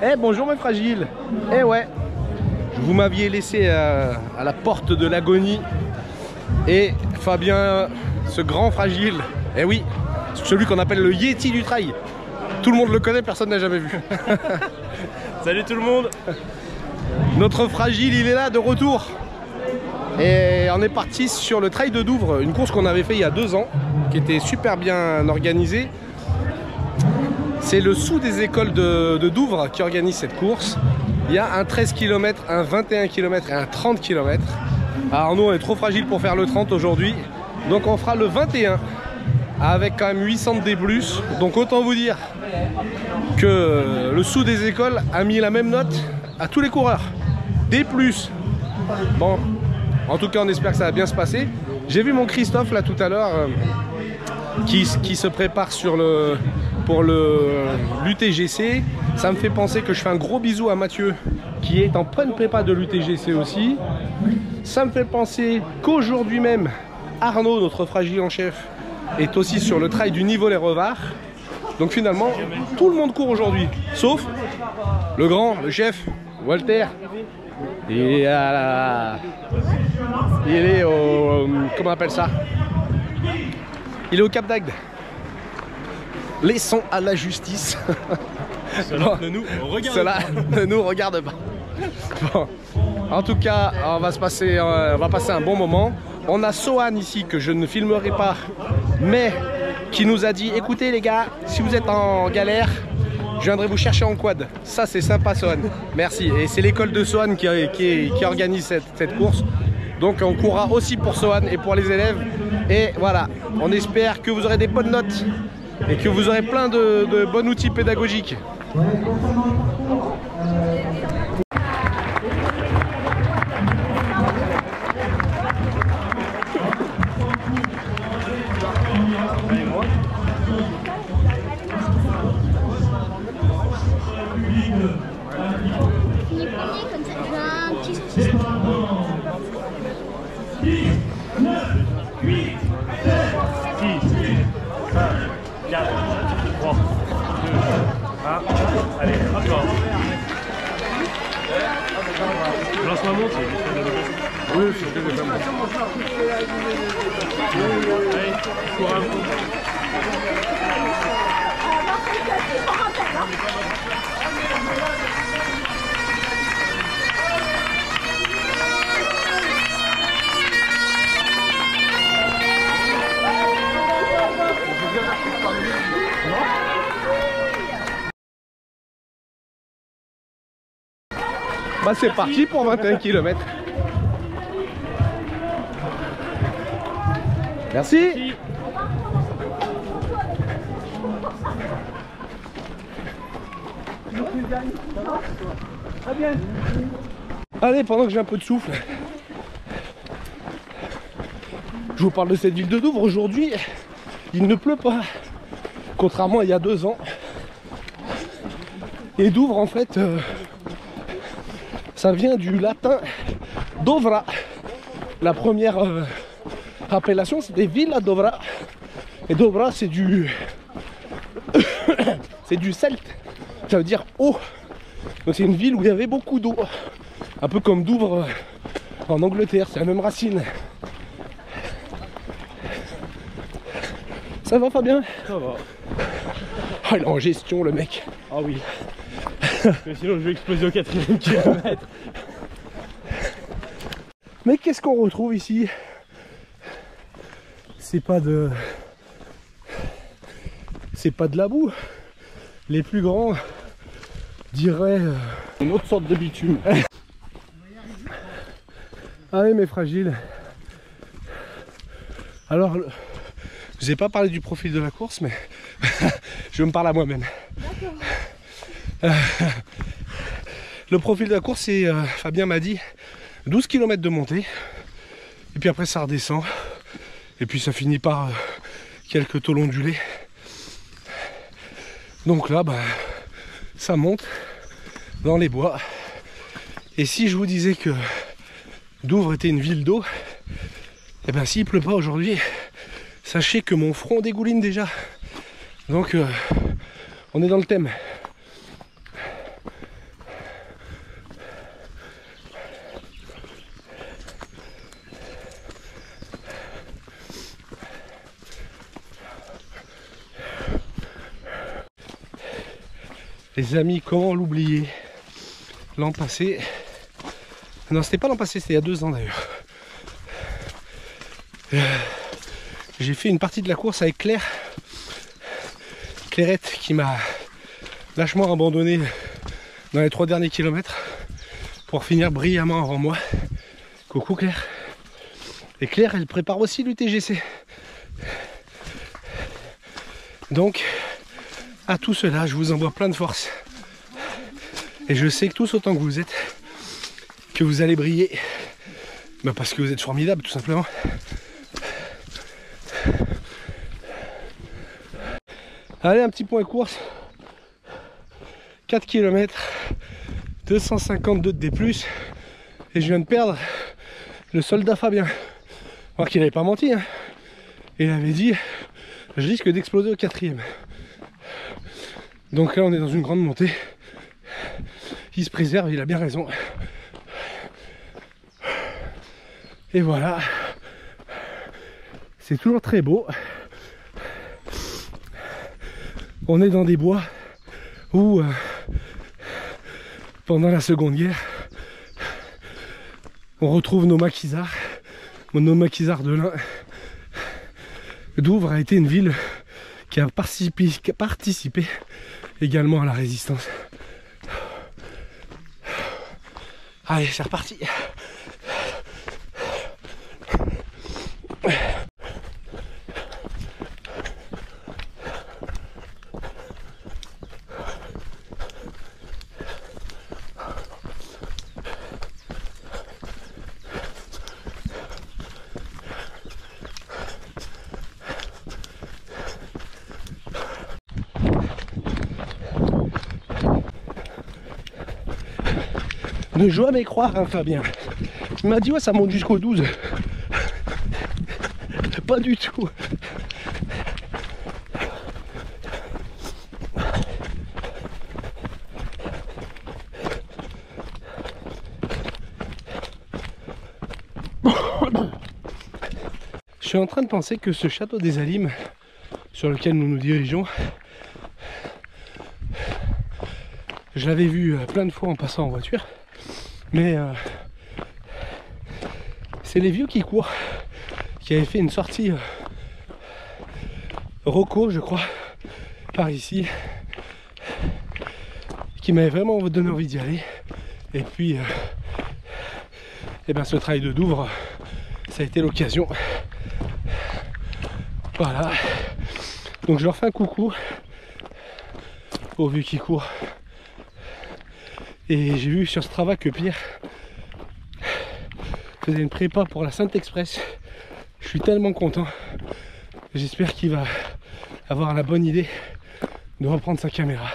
Eh bonjour mes fragiles. Eh ouais, vous m'aviez laissé à la porte de l'agonie. Et Fabien, ce grand fragile, eh oui, celui qu'on appelle le Yeti du trail. Tout le monde le connaît, personne n'a jamais vu. Salut tout le monde. Notre fragile, il est là de retour. Et on est parti sur le trail de Douvres, une course qu'on avait fait il y a 2 ans, qui était super bien organisée. C'est le sous des écoles de Douvres qui organise cette course. Il y a un 13 km, un 21 km et un 30 km. Alors nous on est trop fragile pour faire le 30 aujourd'hui. Donc on fera le 21 avec quand même 800 de D+. Donc autant vous dire que le sous des écoles a mis la même note à tous les coureurs. D+. Bon, en tout cas on espère que ça va bien se passer. J'ai vu mon Christophe là tout à l'heure qui se prépare pour l'UTGC. Ça me fait penser que je fais un gros bisou à Mathieu qui est en pleine prépa de l'UTGC aussi. Ça me fait penser qu'aujourd'hui même Arnaud, notre fragile en chef, est aussi sur le trail du Niveau-les-Revards. Donc finalement tout le monde court aujourd'hui, sauf le grand, le chef, Walter. Il est au... comment on appelle ça? Il est au Cap d'Agde. Laissons à la justice. Cela ne nous regarde pas. Bon. En tout cas, on va passer un bon moment. On a Sohan ici que je ne filmerai pas, mais qui nous a dit écoutez les gars, si vous êtes en galère, je viendrai vous chercher en quad. Ça c'est sympa Sohan. Merci. Et c'est l'école de Sohan qui organise cette course. Donc on courra aussi pour Sohan et pour les élèves. Et voilà, on espère que vous aurez des bonnes notes et que vous aurez plein de bons outils pédagogiques. Allez, hop. Je lance ma montre. Oui, c'est déjà bon. Allez, cours un coup. Bah c'est parti pour 21 km. Merci. Très bien. Allez, pendant que j'ai un peu de souffle, je vous parle de cette ville de Douvres. Aujourd'hui, il ne pleut pas, contrairement à il y a 2 ans. Et Douvres, en fait, ça vient du latin Dovra. La première appellation, c'était Villa Dovra. Et Dovra, c'est du c'est du celte. Ça veut dire eau. Donc c'est une ville où il y avait beaucoup d'eau. Un peu comme Douvres en Angleterre, c'est la même racine. Ça va Fabien? Ça va. Oh, il est en gestion le mec. Ah oui. Mais sinon je vais exploser au 4e kilomètre. Mais qu'est-ce qu'on retrouve ici? C'est pas de la boue. Les plus grands diraient une autre sorte de bitume. Allez mes fragiles. Alors, je n'ai pas parlé du profil de la course, mais je me parle à moi-même. Le profil de la course, c'est, Fabien m'a dit, 12 km de montée. Et puis après ça redescend. Et puis ça finit par quelques taux ondulés. Donc là, bah, ça monte dans les bois. Et si je vous disais que Douvres était une ville d'eau, et ben s'il pleut pas aujourd'hui, sachez que mon front dégouline déjà. Donc on est dans le thème. Les amis, comment l'oublier? L'an passé... Non, c'était pas l'an passé, c'était il y a 2 ans d'ailleurs. J'ai fait une partie de la course avec Claire. Clairette qui m'a lâchement abandonné dans les 3 derniers kilomètres pour finir brillamment avant moi. Coucou Claire. Et Claire, elle prépare aussi l'UTGC. Donc, à tout cela, je vous envoie plein de force. Et je sais que tous autant que vous êtes, que vous allez briller. Bah parce que vous êtes formidables, tout simplement. Allez, un petit point course. 4 km, 252 de D+. Et je viens de perdre le soldat Fabien. Alors qu'il n'avait pas menti, hein. Il avait dit, je risque d'exploser au 4e. Donc là, on est dans une grande montée. Il se préserve, il a bien raison. Et voilà. C'est toujours très beau. On est dans des bois où, pendant la Seconde Guerre, on retrouve nos maquisards de l'Ain. Douvres a été une ville qui a participé également à la résistance. Allez, c'est reparti. Ne jamais croire, hein, Fabien. Il m'a dit ouais, ça monte jusqu'au 12. Pas du tout. Je suis en train de penser que ce château des Alimes sur lequel nous nous dirigeons, je l'avais vu plein de fois en passant en voiture. Mais c'est les vieux qui courent qui avaient fait une sortie Rocco, je crois, par ici, qui m'avait vraiment donné envie d'y aller. Et puis et ben ce trail de Douvres, ça a été l'occasion. Voilà, donc je leur fais un coucou aux vieux qui courent. Et j'ai vu sur Strava que Pierre faisait une prépa pour la Saint-Express. Je suis tellement content. J'espère qu'il va avoir la bonne idée de reprendre sa caméra.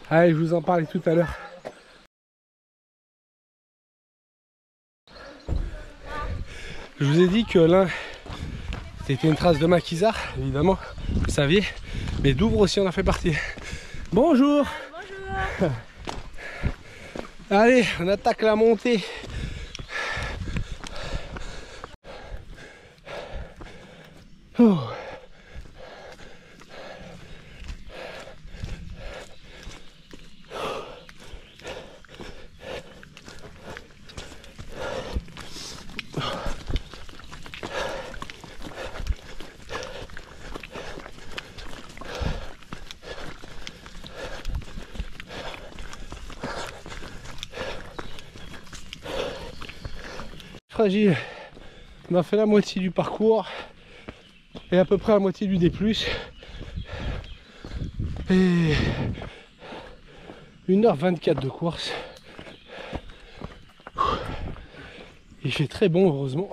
Allez, je vous en parlais tout à l'heure. Je vous ai dit que l'un c'était une trace de maquisard, évidemment, vous saviez, mais Douvres aussi en a fait partie. Bonjour. Bonjour. Allez, on attaque la montée. Oh. fragile. On a fait la moitié du parcours et à peu près la moitié du D+. Et 1h24 de course. Il fait très bon heureusement.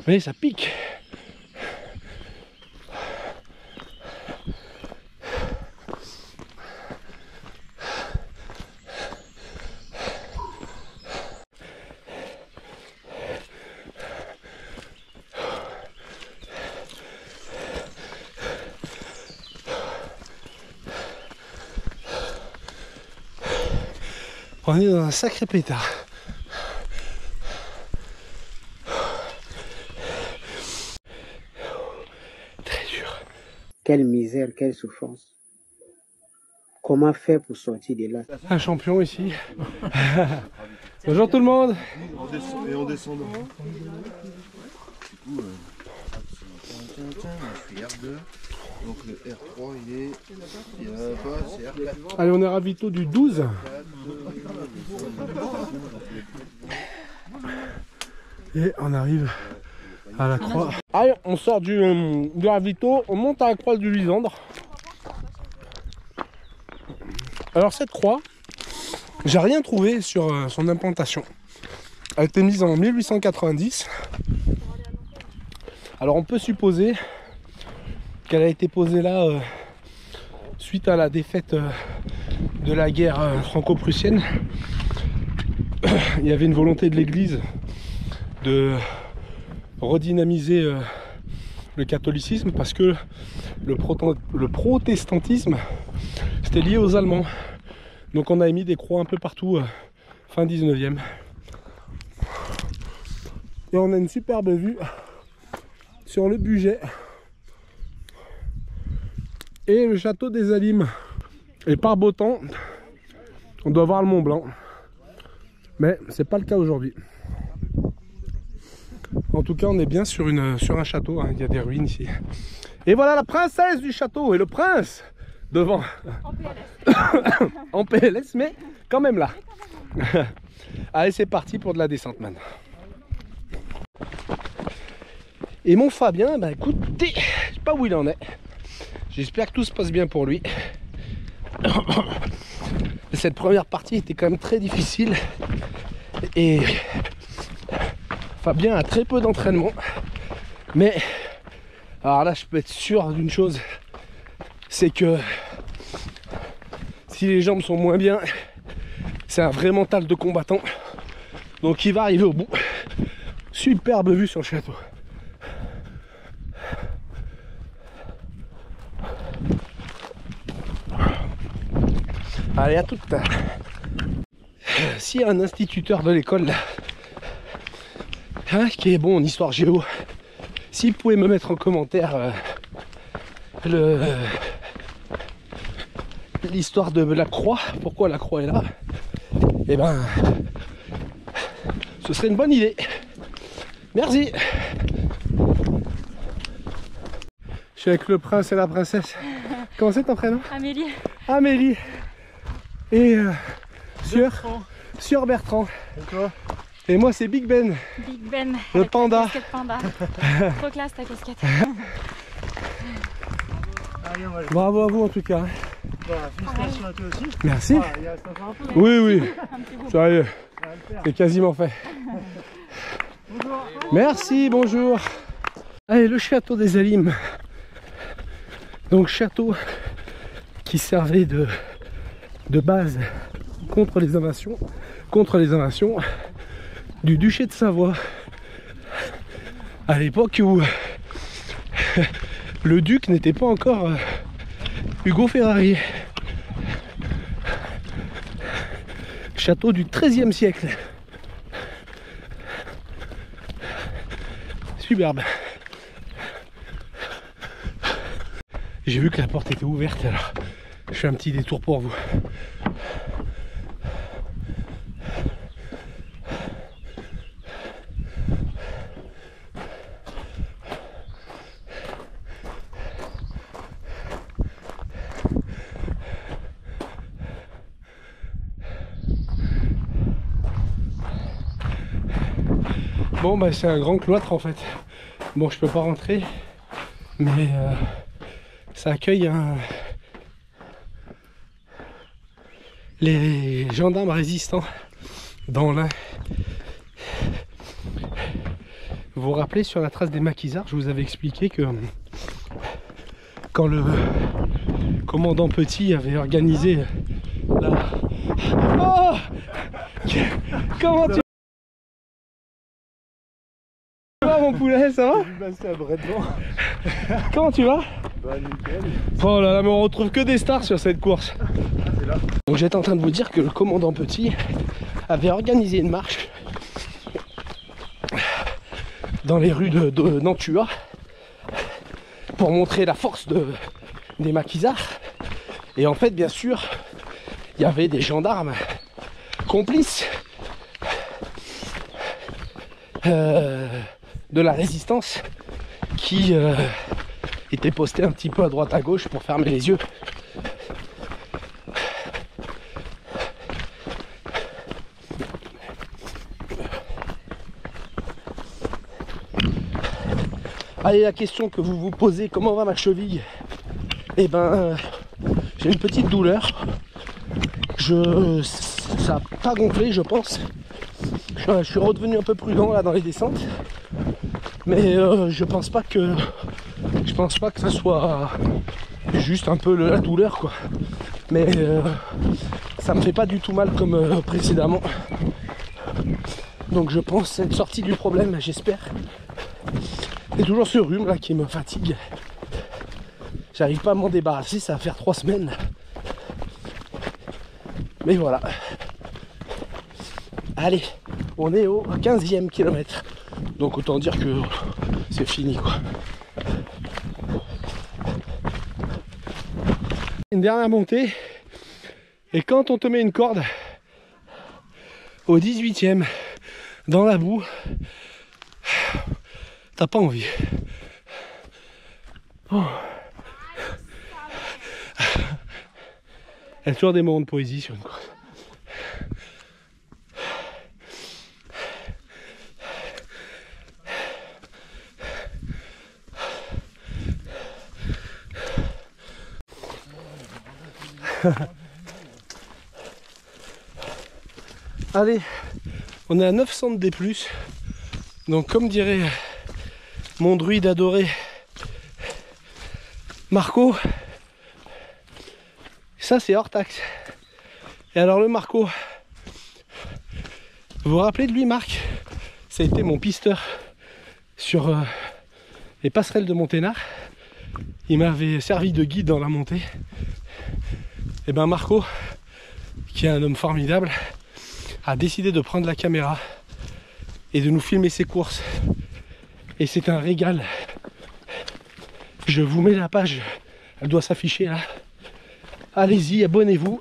Mais ça pique. On est dans un sacré pétard. Très dur. Quelle misère, quelle souffrance. Comment faire pour sortir de là? Un champion ici. Bonjour tout le monde. Et on descend. Je suis R2. Donc le R3 il est. Il y a pas, c'est R4. Allez, on est ravito du 12. Et on arrive à la croix. Allez, on sort du ravito, on monte à la croix du Lysandre. Alors cette croix, j'ai rien trouvé sur son implantation. Elle a été mise en 1890. Alors on peut supposer qu'elle a été posée là suite à la défaite de la guerre franco-prussienne. Il y avait une volonté de l'église de redynamiser le catholicisme parce que le protestantisme c'était lié aux Allemands. Donc on a mis des croix un peu partout fin 19e. Et on a une superbe vue sur le Bugey et le château des Alimes. Et par beau temps, on doit voir le Mont Blanc. Mais c'est pas le cas aujourd'hui. En tout cas, on est bien sur un château, hein. Il y a des ruines ici. Et voilà la princesse du château et le prince devant. En PLS. En PLS, mais quand même là. Allez, c'est parti pour de la descente maintenant. Et mon Fabien, bah écoutez, je sais pas où il en est. J'espère que tout se passe bien pour lui. Cette première partie était quand même très difficile. Et Fabien a très peu d'entraînement. Mais alors là, je peux être sûr d'une chose, c'est que si les jambes sont moins bien, c'est un vrai mental de combattant. Donc il va arriver au bout. Superbe vue sur le château. Allez, à toute. S'il y a un instituteur de l'école hein, qui est bon en histoire géo, s'il pouvait me mettre en commentaire l'histoire de la croix, pourquoi la croix est là, et ben ce serait une bonne idée. Merci. Je suis avec le prince et la princesse. Comment c'est ton prénom? Amélie. Amélie. Et Sieur Bertrand. Et toi? Et moi c'est Big Ben. Big Ben. Le avec panda. ta casquette panda. Trop classe ta casquette. Bravo à vous en tout cas. Voilà, félicitations à toi aussi. Merci. Ah, il reste encore un peu. Oui, oui. Un petit bout. Sérieux, Ça va le faire. c'est quasiment fait. Bonjour. Merci, bonjour. Allez, le château des Alimes. Donc château qui servait de base contre les invasions du duché de Savoie. À l'époque où le duc n'était pas encore Ugo Ferrari. Château du XIIIe siècle. Superbe. J'ai vu que la porte était ouverte, alors je fais un petit détour pour vous. Bon bah c'est un grand cloître en fait. Bon je peux pas rentrer, mais ça accueille les gendarmes résistants dans l'Ain. Vous vous rappelez sur la trace des maquisards, je vous avais expliqué que quand le commandant Petit avait organisé la... Oh, comment tu vas mon poulet, ça va? Comment tu vas? Bah nickel. Oh là là, mais on retrouve que des stars sur cette course. Donc j'étais en train de vous dire que le commandant Petit avait organisé une marche dans les rues de Nantua pour montrer la force des maquisards. Et en fait, bien sûr, il y avait des gendarmes complices de la résistance qui étaient postés un petit peu à droite à gauche pour fermer les yeux. Allez, la question que vous vous posez, comment va ma cheville? Eh ben, j'ai une petite douleur. Ça n'a pas gonflé, je pense. Je suis redevenu un peu prudent là dans les descentes. Mais je pense pas que ça soit juste un peu la douleur quoi. Mais ça me fait pas du tout mal comme précédemment. Donc je pense être sorti du problème, j'espère. C'est toujours ce rhume là qui me fatigue. J'arrive pas à m'en débarrasser, ça va faire 3 semaines. Mais voilà. Allez, on est au 15e kilomètre. Donc autant dire que c'est fini quoi. Une dernière montée. Et quand on te met une corde au 18e dans la boue, t'as pas envie. Oh. Il y a toujours des moments de poésie sur une course. Allez, on est à 900 D+. Donc comme dirait mon druide adoré Marco, ça c'est hors taxe. Et alors le Marco, vous vous rappelez de lui Marc? Ça a été mon pisteur sur les passerelles de Monténard. Il m'avait servi de guide dans la montée. Et ben Marco, qui est un homme formidable, a décidé de prendre la caméra et de nous filmer ses courses. Et c'est un régal. Je vous mets la page, elle doit s'afficher là. Allez-y, abonnez-vous.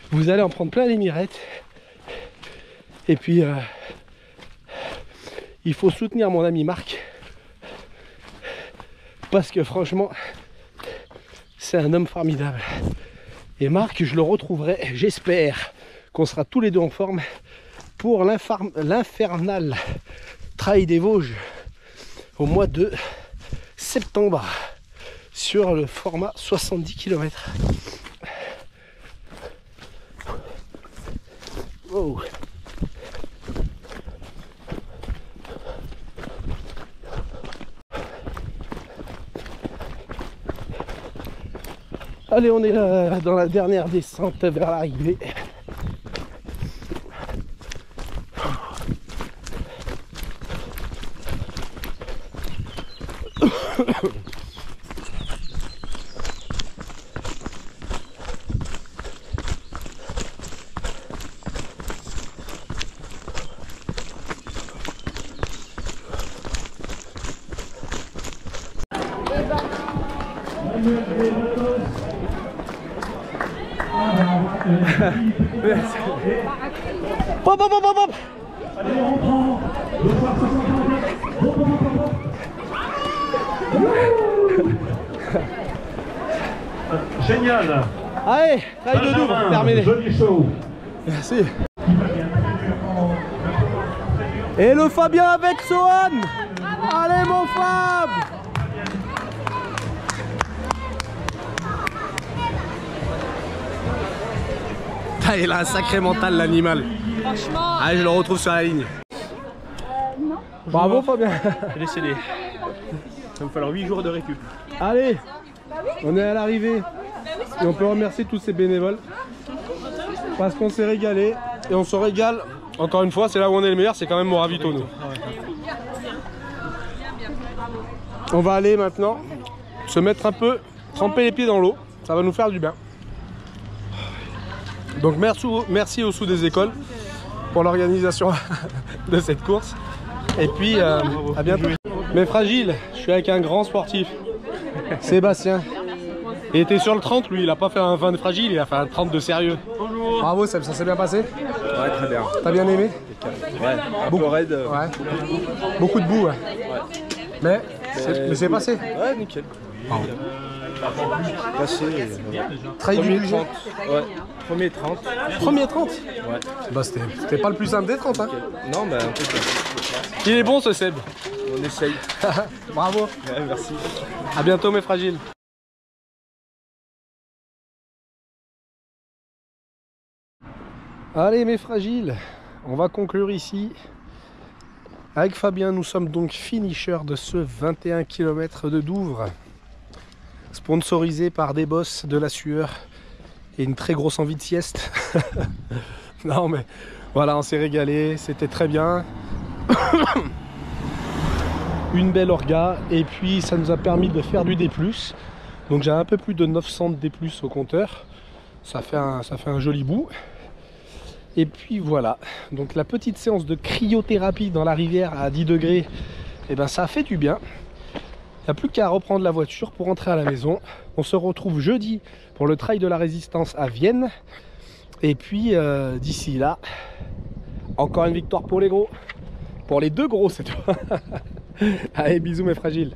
Vous allez en prendre plein les mirettes. Et puis, il faut soutenir mon ami Marc. Parce que franchement, c'est un homme formidable. Et Marc, je le retrouverai, j'espère qu'on sera tous les deux en forme pour l'infernal Trail des Vosges au mois de septembre sur le format 70 km. Wow. Allez, on est là dans la dernière descente vers l'arrivée. Pop, pop, pop, pop. Génial. Allez, Trail de Douvres, terminé. Joli show. Merci. Et le Fabien avec Sohan. Allez mon Fab. Ah, il a un sacré mental l'animal. Franchement. Allez, je le retrouve sur la ligne. Bravo Fabien. J'ai décédé. Il va me falloir 8 jours de récup. Allez, on est à l'arrivée. Et on peut remercier tous ces bénévoles. Parce qu'on s'est régalé. Et on se régale. Encore une fois, c'est là où on est le meilleur, c'est quand même au ravito nous. On va aller maintenant se mettre un peu, tremper les pieds dans l'eau. Ça va nous faire du bien. Donc merci aux sous des écoles pour l'organisation de cette course. Et puis à bientôt. Mais fragile, je suis avec un grand sportif, Sébastien. Il était sur le 30 lui, il a pas fait un 20 de fragile, il a fait un 30 de sérieux. Bonjour. Bravo Seb, ça s'est bien passé? Ouais, très bien. T'as bien aimé? Ouais, un peu raide. Ouais. Beaucoup de boue. Ouais. Mais c'est passé. Ouais, nickel. Passé. Trail du budget. Ouais, premier 30. Premier 30. Ouais. Bah c'était pas le plus simple des 30 hein. Non, bah un peu. Il est bon ce Seb. On essaye. Bravo. Ouais, merci. À bientôt mes fragiles. Allez mes fragiles, on va conclure ici. Avec Fabien, nous sommes donc finishers de ce 21 km de Douvres. Sponsorisé par des boss, de la sueur et une très grosse envie de sieste. Non mais voilà, on s'est régalé, c'était très bien. Une belle orga et puis ça nous a permis de faire du D+. Donc j'ai un peu plus de 900 D+ au compteur. Ça fait un joli bout. Et puis voilà, donc la petite séance de cryothérapie dans la rivière à 10 degrés, et ben ça a fait du bien. Il n'y a plus qu'à reprendre la voiture pour rentrer à la maison. On se retrouve jeudi pour le Trail de la Résistance à Vienne. Et puis d'ici là, encore une victoire pour les gros. Pour les deux gros cette fois. Allez, bisous mes fragiles.